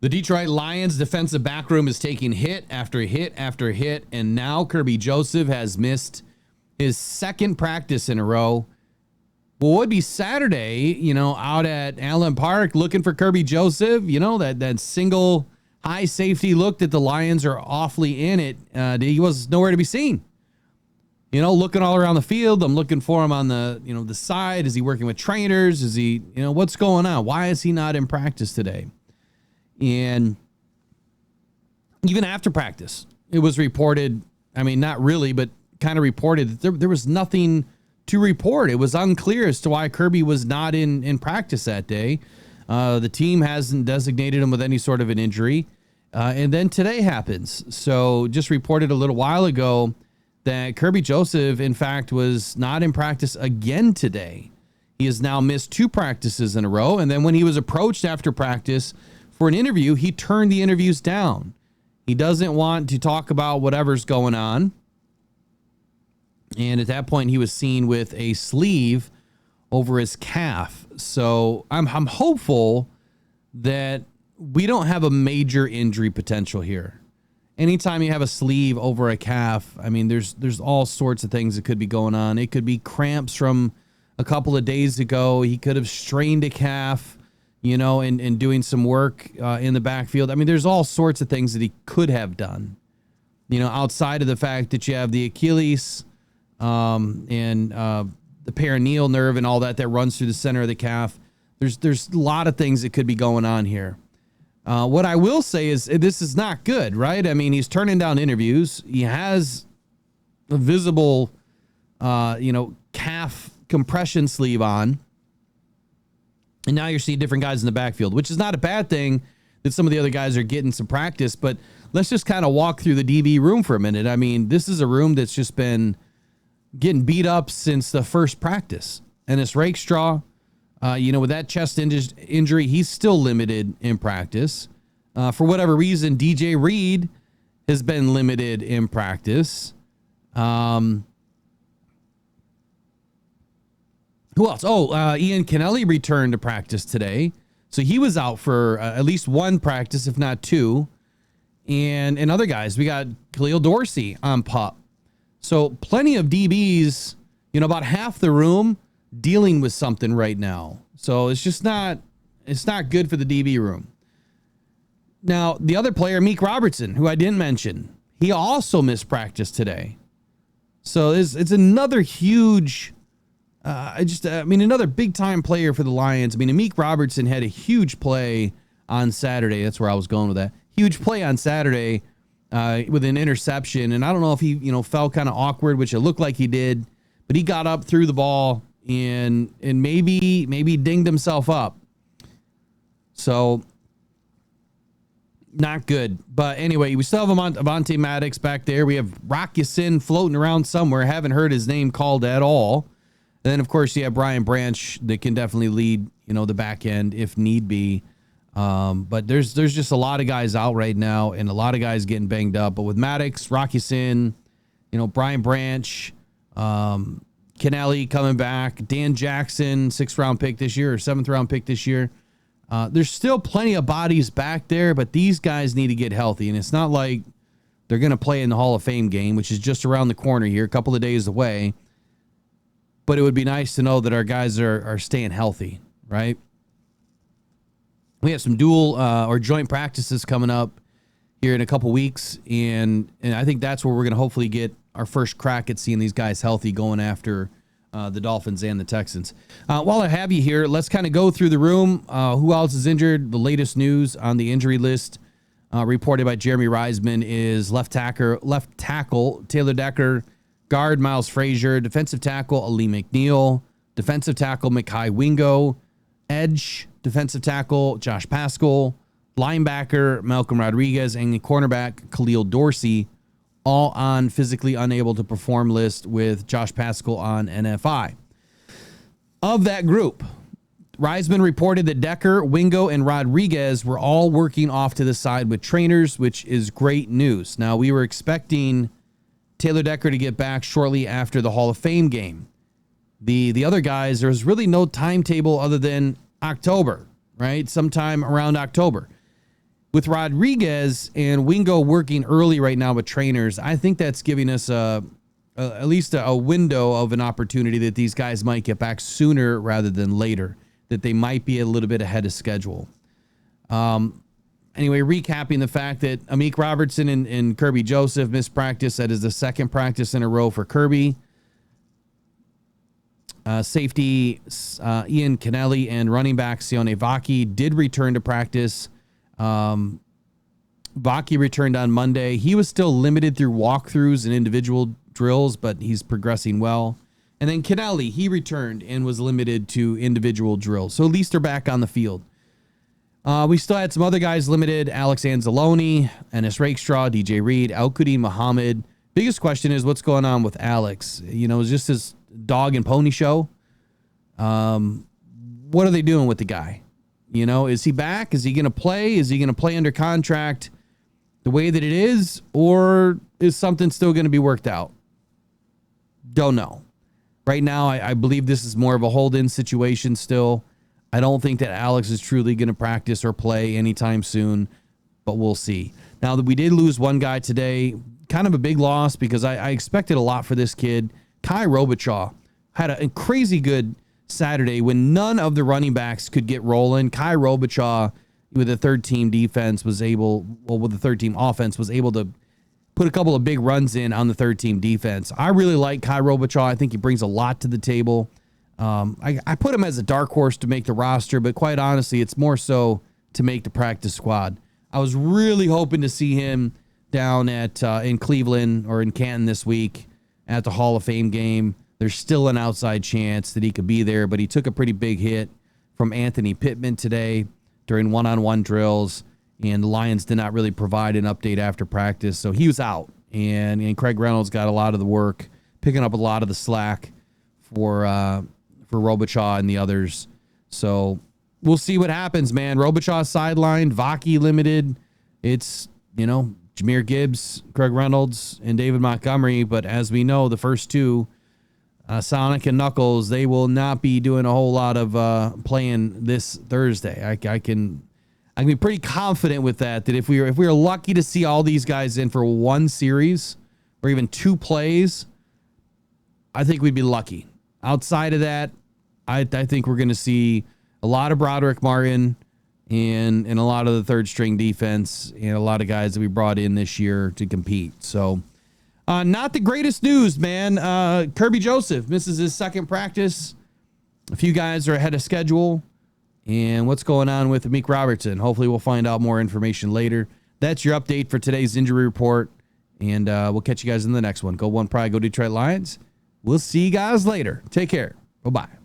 The Detroit Lions defensive backroom is taking hit after hit after hit, and now Kirby Joseph has missed his second practice in a row. Well, it would be Saturday, out at Allen Park looking for Kirby Joseph, that single high safety look that the Lions are awfully in it. He was nowhere to be seen. Looking all around the field. I'm looking for him on the side. Is he working with trainers? Is he, what's going on? Why is he not in practice today? And even after practice, it was reported, not really, but kind of reported that there was nothing to report. It was unclear as to why Kirby was not in practice that day. The team hasn't designated him with any sort of an injury. And then today happens. So just reported a little while ago that Kirby Joseph, in fact, was not in practice again today. He has now missed 2 practices in a row. And then when he was approached after practice for an interview, he turned the interviews down. He doesn't want to talk about whatever's going on. And at that point, he was seen with a sleeve over his calf. So I'm hopeful that we don't have a major injury potential here. Anytime you have a sleeve over a calf, there's all sorts of things that could be going on. It could be cramps from a couple of days ago. He could have strained a calf, and doing some work in the backfield. There's all sorts of things that he could have done, outside of the fact that you have the Achilles and the perineal nerve and all that runs through the center of the calf. There's a lot of things that could be going on here. What I will say is this is not good, right? He's turning down interviews. He has a visible, calf compression sleeve on. And now you're seeing different guys in the backfield, which is not a bad thing that some of the other guys are getting some practice. But let's just kind of walk through the DB room for a minute. This is a room that's just been getting beat up since the first practice. And this Rakestraw, with that chest injury, he's still limited in practice. For whatever reason, DJ Reed has been limited in practice. Who else? Ian Kennelly returned to practice today. So he was out for at least 1 practice, if not 2. And other guys, we got Khalil Dorsey on PUP. So plenty of DBs, about half the room dealing with something right now. So it's not good for the DB room. Now, the other player, Meek Robertson, who I didn't mention, he also missed practice today. So it's another huge, another big time player for the Lions. Meek Robertson had a huge play on Saturday. That's where I was going with that. Huge play on Saturday with an interception. And I don't know if he, fell kind of awkward, which it looked like he did, but he got up, threw the ball, and maybe dinged himself up. So not good. But anyway, we still have Avonte Maddox back there. We have Rock Ya-Sin floating around somewhere. Haven't heard his name called at all. And then, of course, you have Brian Branch that can definitely lead, the back end if need be. But there's just a lot of guys out right now and a lot of guys getting banged up. But with Maddox, Rock Ya-Sin, Brian Branch, Kennelly coming back, Dan Jackson, 6th round pick this year or 7th round pick this year. There's still plenty of bodies back there, but these guys need to get healthy. And it's not like they're going to play in the Hall of Fame game, which is just around the corner here, a couple of days away. But it would be nice to know that our guys are staying healthy, right? We have some dual or joint practices coming up here in a couple weeks. And I think that's where we're going to hopefully get our first crack at seeing these guys healthy going after the Dolphins and the Texans. While I have you here, let's kind of go through the room. Who else is injured? The latest news on the injury list reported by Jeremy Reisman is left tackle Taylor Decker, guard Miles Frazier, defensive tackle Ali McNeil, defensive tackle Mekhi Wingo, edge defensive tackle Josh Paschal, linebacker Malcolm Rodriguez, and cornerback Khalil Dorsey, all on physically unable to perform list with Josh Paschal on NFI. Of that group, Reisman reported that Decker, Wingo, and Rodriguez were all working off to the side with trainers, which is great news. Now, we were expecting Taylor Decker to get back shortly after the Hall of Fame game. The other guys, there's really no timetable other than October, right? Sometime around October. with Rodriguez and Wingo working early right now with trainers, I think that's giving us at least a window of an opportunity that these guys might get back sooner rather than later, that they might be a little bit ahead of schedule. Anyway, recapping the fact that Amik Robertson and Kirby Joseph missed practice. That is the second practice in a row for Kirby. Safety Ian Kennelly and running back Sione Vaki did return to practice. Vaki returned on Monday. He was still limited through walkthroughs and individual drills, but he's progressing well. And then Kennelly, he returned and was limited to individual drills. So at least they're back on the field. We still had some other guys limited. Alex Anzalone, Ennis Rakestraw, DJ Reed, Al-Qadim Muhammad. Biggest question is what's going on with Alex? You know, is just his dog and pony show? What are they doing with the guy? You know, is he back? Is he going to play? Is he going to play under contract the way that it is? Or is something still going to be worked out? Don't know. Right now, I believe this is more of a hold-in situation still. I don't think that Alex is truly going to practice or play anytime soon, but we'll see. Now, that we did lose one guy today, kind of a big loss because I expected a lot for this kid. Kai Robichaud had a crazy good Saturday when none of the running backs could get rolling. Kai Robichaud, with the third-team defense, was able, well, with the third-team offense, was able to put a couple of big runs in on the third-team defense. I really like Kai Robichaud. I think he brings a lot to the table. I put him as a dark horse to make the roster, but quite honestly, it's more so to make the practice squad. I was really hoping to see him down at in Cleveland or in Canton this week at the Hall of Fame game. There's still an outside chance that he could be there, but he took a pretty big hit from Anthony Pittman today during one-on-one drills, and the Lions did not really provide an update after practice, so he was out. And Craig Reynolds got a lot of the work, picking up a lot of the slack for Robichaud and the others. So we'll see what happens, man. Robichaud sidelined, Vaki limited. It's, you know, Jahmyr Gibbs, Craig Reynolds, and David Montgomery. But as we know, the first two, Sonic and Knuckles, they will not be doing a whole lot of playing this Thursday. I can be pretty confident with that if we were lucky to see all these guys in for one series or even two plays, I think we'd be lucky. Outside of that, I think we're going to see a lot of Broderick Martin and a lot of the third string defense and a lot of guys that we brought in this year to compete. So not the greatest news, man. Kirby Joseph misses his second practice. A few guys are ahead of schedule. And what's going on with Amik Robertson? Hopefully we'll find out more information later. That's your update for today's injury report. And we'll catch you guys in the next one. Go One Pride, go Detroit Lions. We'll see you guys later. Take care. Bye-bye.